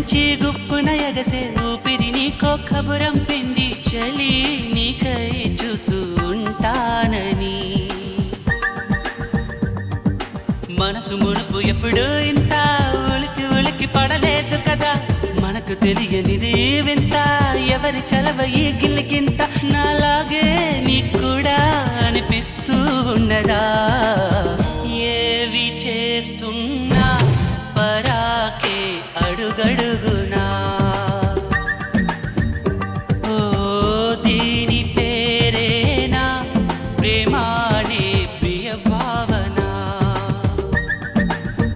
నుంచి గుప్పున ఎగసే ఊపిరి నీకో కబురంపింది చలి నీకై చూస్తూ ఉంటానని మనసు మునుపు ఎప్పుడు ఇంత ఉలికి ఉలికి పడలేదు కదా మనకు తెలియనిది వింత ఎవరి చలవ ఈ గిల్లికింత నాలాగే నీకు కూడా అనిపిస్తూ ఉన్నదా ఏవి చేస్తున్నా పరాకే అడుగడుగు